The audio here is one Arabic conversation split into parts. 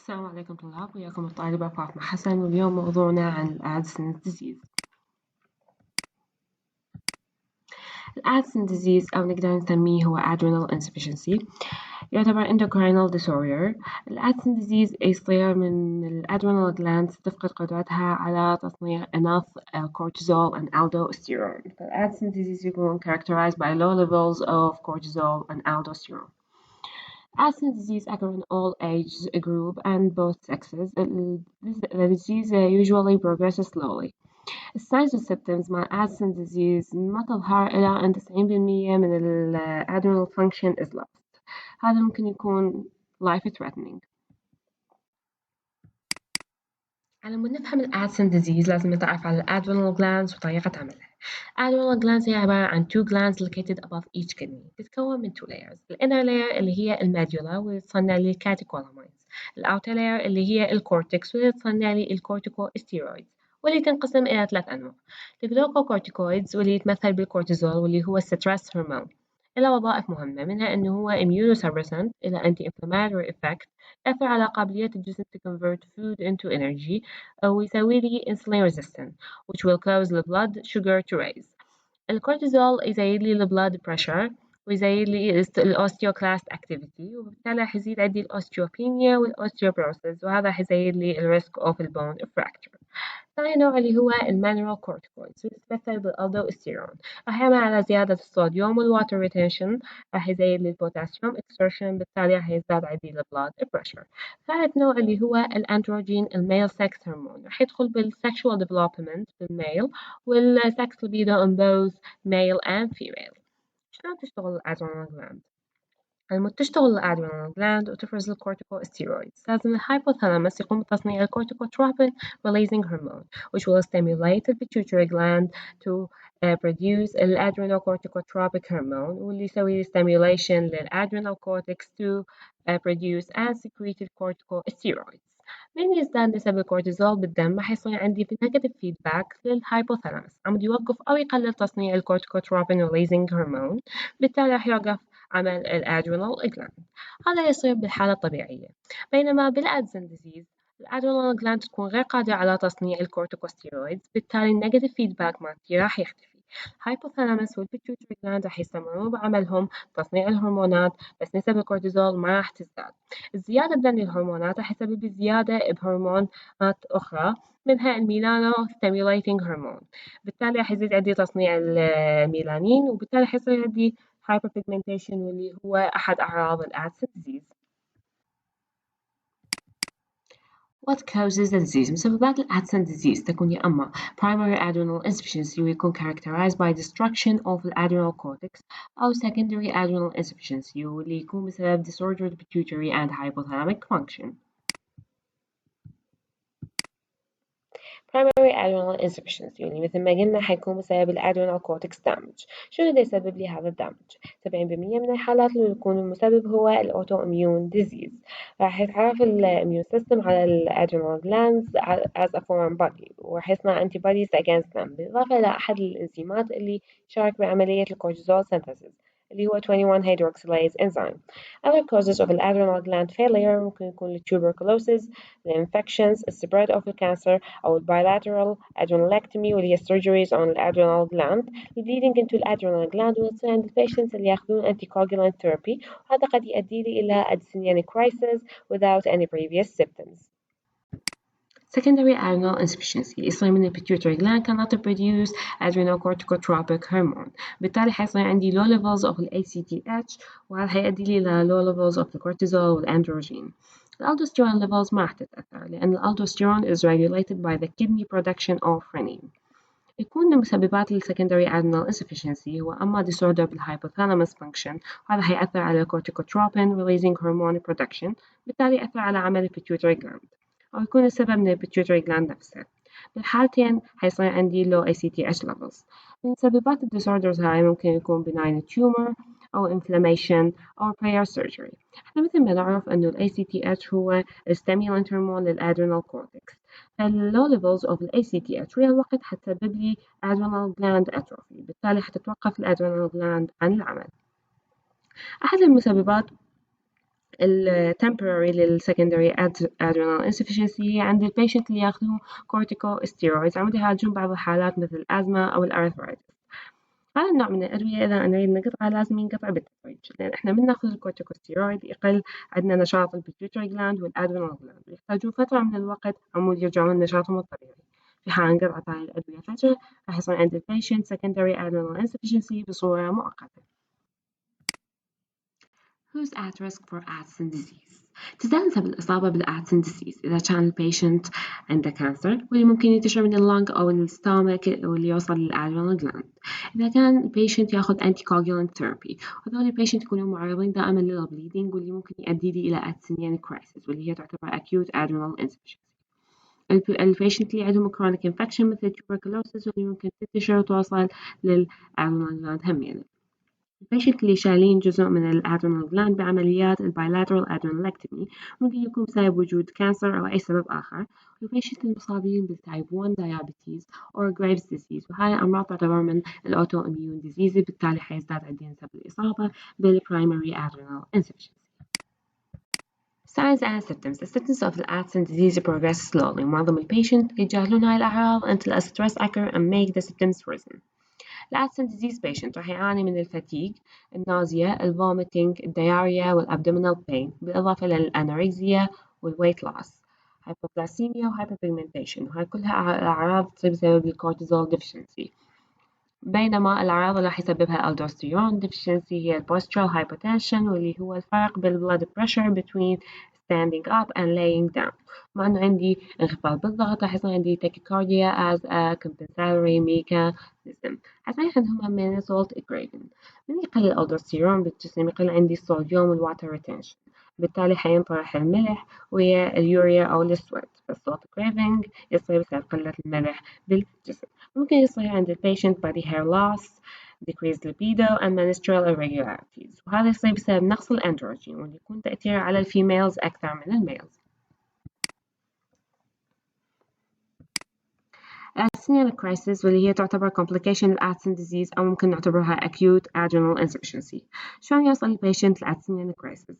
السلام عليكم طلاب، وياكم الطالبة فاطمة حسن، واليوم موضوعنا عن الأديسون ديزيز. الأديسون ديزيز أو نقدر نسميه هو adrenal insufficiency، يعتبر endocrine disorder. الأديسون ديزيز يصير من الأدرينال glands تفقد قدرتها على تصنيع enough cortisol and aldosterone. فالأديسون ديزيز يكون characterized by low levels of cortisol and aldosterone. Addison disease occurs in all age group and both sexes. The disease usually progresses slowly. الساينز والsymptoms مع Addison disease ما تظهر إلى أن 90% من ال adrenal function is lost. هذا ممكن يكون life threatening. على مود نفهم الأديسون disease لازم نتعرف على الadrenal glands وطريقة عملها. Adrenal glands هي عبارة عن two glands located above each kidney. تتكون من two layers. ال inner layer اللي هي الميدولا واللي تصنع لي الكاتيكولامينز. ال outer layer اللي هي الكورتكس واللي تصنع لي الكورتيكوستيرويدز، واللي تنقسم إلى 3 أنواع. الجلوكوكورتيكويدز واللي يتمثل بالكورتيزول واللي هو الستريس هرمون. إلى وظائف مهمة، منها أنه هو immunosuppressant إلى anti-inflammatory effect، يأثر على قابلية الجسم to convert food into energy، أو يسوي لي insulin resistant which will cause the blood sugar to raise. الكورتيزول يزيد لي blood pressure ويزيد لي الأوستيوكلاست activity، وبالتالي حيزيد عندي الأوستيوبينيا والأوستيوبروسيس، وهذا حيزيد لي الريسك of البون fracture. ثاني نوع اللي هو المانيوال كورتيكويدز ويتمثل بالألدوستيرون، راح يعمل على زيادة الصوديوم والواتر ريتنشن، راح يزيد لي البوتاسيوم اكسرشن، بالتالي راح يزداد عندي البلاد بريشر. ثالث نوع اللي هو الأندروجين الميل سكس هرمون، راح يدخل بالسكشوال ديفلوبمنت بالميل والسكس libido in both male and female. شلون تشتغل الأدرينال gland؟ لما تشتغل الأدرينال gland وتفرز الكورتيكوستيرويدز، لازم الهايبوثالاموس يقوم بتصنيع الكورتيكوتروبين releasing hormone which will stimulate the pituitary gland to produce الادرينوكورتيكوتروpic hormone، واللي يسوي stimulation للadrenal cortex to produce and secrete الكورتيكوستيرويدز. من يزداد نسب الكورتيزول بالدم راح يصير عندي negative feedback للهايبوثالاموس، عم يوقف أو يقلل تصنيع الكورتيكوتروبين releasing hormone، بالتالي راح يوقف عمل الادرينال gland. هذا يصير بالحالة الطبيعية، بينما بالأديسون ديزيز الادرينال gland تكون غير قادرة على تصنيع الكورتيكوستيرويدز، بالتالي النيجاتيف فيدباك مالتي راح يختفي. الهايبوثالاموس والبيتيوتري gland راح يستمرون بعملهم تصنيع الهرمونات، بس نسب الكورتيزول ما راح تزداد. الزيادة بذن الهرمونات راح يسبب زيادة بهرمونات أخرى، منها الميلانو ستيميوليتنج هرمون، بالتالي راح يزيد عندي تصنيع الميلانين، وبالتالي حيصير عندي hyperpigmentation واللي هو أحد أعراض الأديسون disease. What causes the disease؟ مسببات الأديسون disease تكون يا أما primary adrenal insufficiency ويكون characterized by destruction of the adrenal cortex، أو secondary adrenal insufficiency واللي يكون بسبب disordered pituitary and hypothalamic function. primary adrenal insufficiency واللي مثل ما قلنا حيكون بسبب الادرينال كورتكس damage. شنو اللي يسبب لي هذا الدامج؟ 70% من الحالات اللي يكون المسبب هو الأوتو إميون ديزيز. راح يتعرف الإميون سيستم على الادرينال glands as a foreign body، وراح يصنع antibodies against them، بالإضافة إلى أحد الإنزيمات اللي يشارك بعملية الكورتيزول synthesis اللي هو 21 hydroxylase enzyme. Other causes of adrenal gland failure ممكن يكون tuberculosis، infections، spread of cancer، أو bilateral adrenalectomy واللي هي surgeries on the adrenal gland. bleeding into the adrenal gland ويصير عند patients اللي ياخذون anticoagulant therapy، وهذا قد يؤدي لي إلى Addisonian crisis without any previous symptoms. Secondary adrenal insufficiency يصير من pituitary gland cannot produce adrenocorticotropic hormone، بالتالي حيصير عندي low levels of ACTH، وهذا حيؤدي لي إلى low levels of the cortisol والandrogen. الالدوستيرون levels ما راح تتأثر، لأن الالدوستيرون is regulated by the kidney production of renin. يكون من مسببات ال secondary adrenal insufficiency هو أما disorder بالhypothalamus function، وهذا حيأثر على corticotropin releasing hormone production، بالتالي يأثر على عمل pituitary gland، أو يكون السبب من pituitary gland نفسها. بالحالتين حيصير عندي low ACTH levels. من مسببات disorders هاي ممكن يكون benign tumor أو inflammation أو prior surgery. احنا مثل ما نعرف إنه ال ACTH هو stimulant hormone للadrenal cortex. low levels of ACTH ويا الوقت حتسبب لي adrenal gland atrophy، بالتالي حتتوقف الadrenal gland عن العمل. أحد المسببات temporary لل secondary adrenal insufficiency هي عند البيشنت اللي ياخذوا corticosteroids عم يعالجون بعض الحالات مثل الأزمة أو الأرثرايتس. هذا النوع من الأدوية إذا نريد نقطعه لازم ينقطع بالتدريج، لأن إحنا من ناخذ الكورتيكوستيرويد يقل عندنا نشاط البيتيوتري جلاند والأدرينال جلاند، ويحتاجون فترة من الوقت عمود يرجعون لنشاطهم الطبيعي. في حال انقطعت هاي الأدوية فجأة راح يصير عند البيشنت secondary adrenal insufficiency بصورة مؤقتة. Who's at risk for Addison disease؟ تتناسب الإصابة بالأدسون disease إذا كان البيشنت عنده كانسر واللي ممكن ينتشر من اللنج أو الستومك واللي يوصل للأدرينال جلاند. إذا كان البيشنت ياخذ anticoagulant therapy وهذول البيشنت يكونوا معرضين دائما للبليدنج واللي ممكن يؤدي إلى أدسونيان crisis واللي هي تعتبر acute adrenal insufficiency. البيشنت اللي عندهم chronic infection مثل tuberculosis واللي ممكن تنتشر وتوصل للأدرينال جلاند همينة. البيشنت اللي شايلين جزء من الأدرينال جلاند بعمليات البايلاترال أدرينالكتومي ممكن يكون بسبب وجود كانسر أو أي سبب آخر. والبيشنت المصابين بالتايب 1 diabetes أو Graves disease وهاي أمراض تعتبر من الأوتو إميون ديزيز بالتالي حيزداد عندنا نسبة الإصابة بالبرايمري adrenal insufficiency. Signs and symptoms. The symptoms of the Addison disease progress slowly. معظم البيشنت يتجاهلون هاي الأعراض until a stress occur and make the symptoms worsen. الأدسون disease patient راح يعاني من الفاتيج، النازيا، الفوميتنج، الدياريا والأبدومينال بين بالإضافة للأنوركسيا والويت لوس، هايبوغلاسيميا وهايبربيجمنتيشن وهاي كلها أعراض تصيب بسبب الكورتيزول deficiency. بينما الأعراض اللي راح يسببها الدوستيرون deficiency هي postural hypotension واللي هو الفرق بالblood pressure between standing up and laying down. مع إنه عندي انخفاض بالضغط راح يصير عندي tachycardia as a compensatory mechanism. حيصير عندهم من salt craving. من يقل الألدوستيرون بالجسم يقل عندي الصوديوم والwater retention. بالتالي حينطرح الملح ويا اليوريا أو السويت. فالسولت craving يصير بسبب قلة الملح بالجسم. ممكن يصير عند البيشنت body hair loss, decreased libido and menstrual irregularities وهذا يصير بسبب نقص الأندروجين واللي يكون تأثيره على الفيميلز أكثر من الميلز. Addisonian crisis واللي هي تعتبر complication للأدسون disease أو ممكن نعتبرها acute adrenal insufficiency. شلون يوصل البيشنت للأدسونيان crisis؟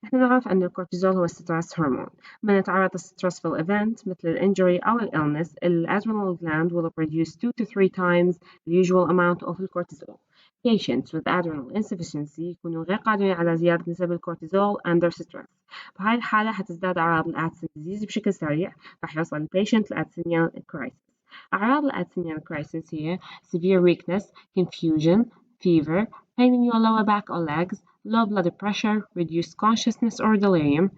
احنا نعرف أن الكورتيزول هو الستريس هرمون. من نتعرض ل stressful event مثل الانجري أو الإلنس الadrenal gland will produce 2 to 3 times the usual amount of الكورتيزول. Patients with adrenal insufficiency يكونوا غير قادرين على زيادة نسب الكورتيزول under stress. بهاي الحالة حتزداد أعراض الأدسون disease بشكل سريع راح يوصل البيشنت للأدسونيان crisis. أعراض الأدسونيان crisis هي severe weakness, confusion, fever, pain in your lower back or legs, low blood pressure, reduced consciousness or delirium,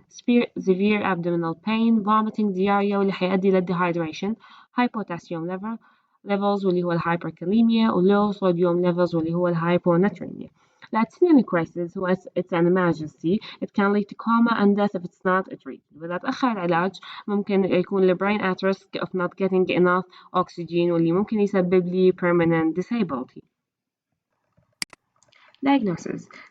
severe abdominal pain, vomiting, diarrhea واللي حيؤدي للدehydration, high potassium levels واللي هو الهايبركاليميا و low sodium levels واللي هو الهايبوناتريميا. Addisonian crisis هو it's an emergency. It can lead to coma and death if it's not treated. وإذا تأخر العلاج ممكن يكون the brain at risk of not getting enough oxygen واللي ممكن يسبب لي permanent disability.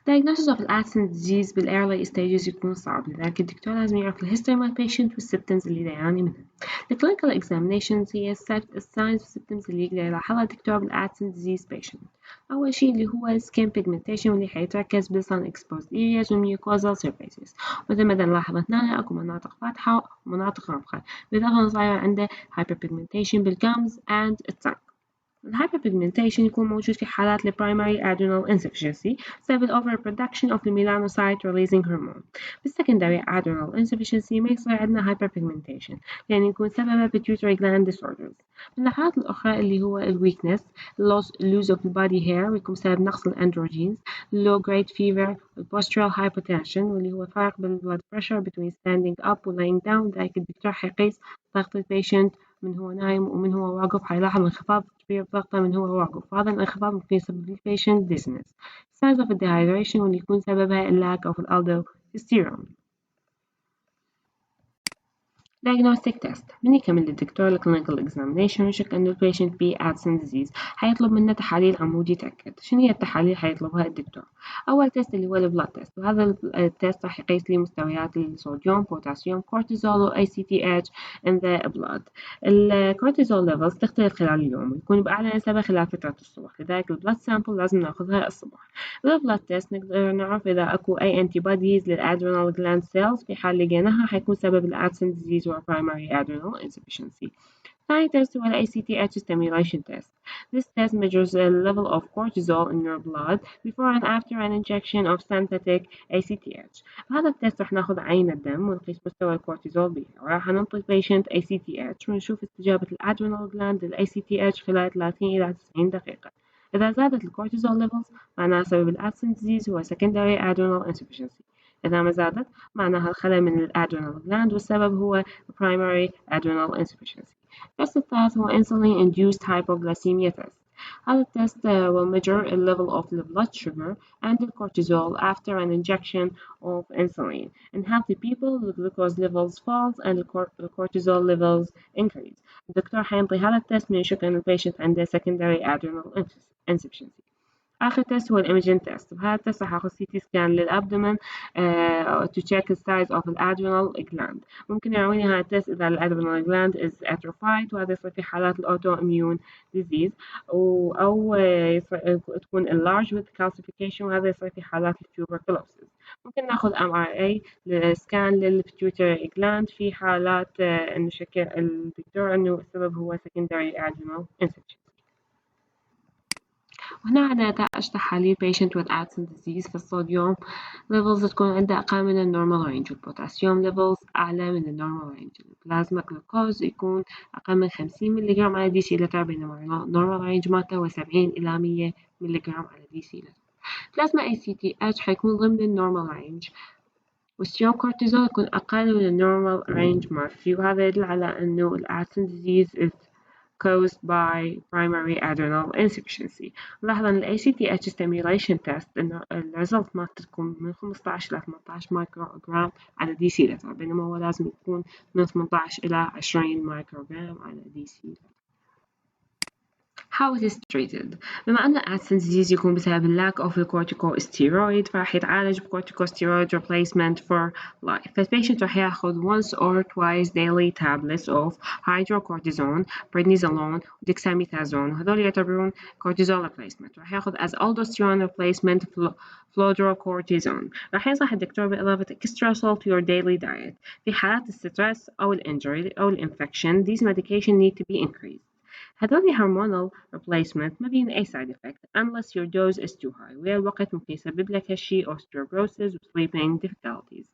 Diagnosis of Addison disease بالearly stages يكون صعب لذلك الدكتور لازم يعرف الهيستوري مال patient والsymptoms اللي يعاني منها. The clinical examinations هي signs والsymptoms اللي يقدر يلاحظها الدكتور بالأدسون disease patient. أول شيء اللي هو skin pigmentation واللي حيتركز بالsun exposed areas والmucosal surfaces. مثل ما نلاحظ هنا أكو مناطق فاتحة ومناطق غامقة. بالإضافة نصير عنده hyperpigmentation بالgums and الtongue. الهايبربيجمنتيشن يكون موجود في حالات البرايمري adrenal insufficiency بسبب overproduction of the melanocyte releasing hormone. بالسكندري adrenal insufficiency ما يصير عندنا hyperpigmentation لأن يكون سببه pituitary gland disorders. من الحالات الأخرى اللي هو weakness, lose of the body hair ويكون بسبب نقص الأندروجينز, low grade fever, postural hypotension واللي هو فرق بين blood pressure between standing up و laying down. ذلك الدكتور حيقيس ضغط البيشنت من هو نايم ومن هو واقف حيلاحظ انخفاض كبير بضغطه من هو واقف. هذا الانخفاض ممكن يسبب للبيشنت dizziness. Signs of dehydration واللي يكون سببها lack of aldosterone. Diagnostic test من يكمل الدكتور الكلينيكال اكزامينيشن ويشك إنه البيشنت بي أدسون ديزيز هيطلب منا تحاليل عمود يتأكد شنو هي التحاليل هيطلبها الدكتور. أول تيست اللي هو البلاد تيست وهذا التيست راح يقيس لي مستويات الصوديوم بوتاسيوم كورتيزول و ACTH in the blood. الكورتيزول ليفلز تختلف خلال اليوم ويكون بأعلى نسبة خلال فترة الصبح لذلك البلاد سامبل لازم ناخذها الصبح. بالبلاد تيست نقدر نعرف إذا أكو أي أنتي بوديز للأدرينال جلاند سيلز في حال لقيناها حيكون سبب الأدسون disease or primary adrenal insufficiency. ثاني test هو ال ACTH stimulation test. This test measures the level of cortisol in your blood before and after an injection of synthetic ACTH. هذا التست راح ناخذ عينة دم ونقيس مستوى الكورتيزول بها وراح نعطي البيشنت ACTH ونشوف استجابة الأدرينال جلاند لل ACTH خلال 30 إلى 90 دقيقة. إذا زادت الكورتيزول levels معناها سبب الأدسون disease هو secondary adrenal insufficiency. إذا ما زادت معناها الخلل من الأدرينال gland والسبب هو primary adrenal insufficiency. التست الثالث هو insulin induced hypoglycemia test. هذا التست will measure the level of the blood sugar and the cortisol after an injection of insulin. In healthy people the glucose levels falls and the cortisol levels increase. الدكتور حينطي هذا التست من يشك أن البيشنت عنده secondary adrenal insufficiency. آخر تيست هو الإيمجين تيست وبهذا التيست راح آخذ CT سكان للأبدومن to check the size of the adrenal gland. ممكن يعوني هذا التيست إذا الأدرينال gland is atrophied وهذا يصير في حالات الأوتو immune disease أو تكون enlarged with calcification وهذا يصير في حالات الtuberculosis. ممكن ناخذ MRA سكان للبيتيوتري gland في حالات إنه شك الدكتور إنه السبب هو secondary adrenal insufficiency. وهنا عندنا نتائج تحاليل patient with Addison disease فالصوديوم levels تكون عنده أقل من النورمال رينج والبوتاسيوم levels أعلى من النورمال رينج. البلازما جلوكوز يكون أقل من 50 ملغ على ديسيلتر بينما النورمال رينج مالته هو 70 إلى 100 ملغ على ديسيلتر. بلازما ACTH حيكون ضمن النورمال رينج والسيوم كورتيزول يكون أقل من النورمال رينج مالتي وهذا يدل على أنه الأدسون disease is caused by primary adrenal insufficiency. نلاحظ أن ال ACTH stimulation test إنه الريزلت مالته تكون من 15 إلى 18 مايكروغرام على ديسيلتر بينما هو لازم يكون من 18 إلى 20 مايكروغرام على ديسيلتر. How it is treated. بما أن Addison disease يكون بسبب lack of the corticosteroid فراح يتعالج ب corticosteroid replacement for life. فالبيشنت راح ياخذ once or twice daily tablets of hydrocortisone, prednisolone, dexamethasone وهذول يعتبرون cortisol replacement. راح ياخذ as aldosterone replacement fludrocortisone. راح ينصح الدكتور بإضافة extra salt to your daily diet. في حالات السترس أو الانجري أو الانفكشن these medication need to be increased. هذول hormonal replacement ما بين أي side effect unless your dose is too high ويا الوقت ممكن يسبب لك هالشي osteoporosis و sleeping difficulties.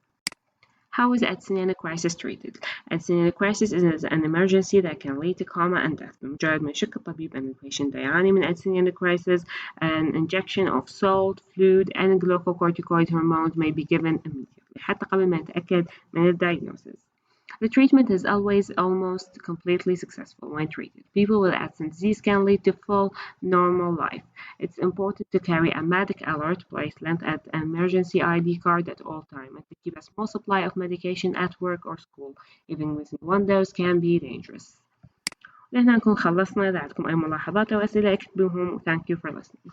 How is Addisonian crisis treated? Addisonian crisis is an emergency that can lead to coma and death. بمجرد ما يشك الطبيب أن البيشنت يعاني من Addisonian crisis, an injection of salt, fluid, and glucocorticoid hormones may be given immediately حتى قبل ما يتأكد من diagnosis. The treatment is always almost completely successful when treated. People with Addison disease can lead to full normal life. It's important to carry a medic alert bracelet and an emergency ID card at all times and to keep a small supply of medication at work or school. Even missing one dose can be dangerous. لهنا نكون خلصنا. إذا عندكم أي ملاحظات أو أسئلة اكتبوهم. Thank you for listening.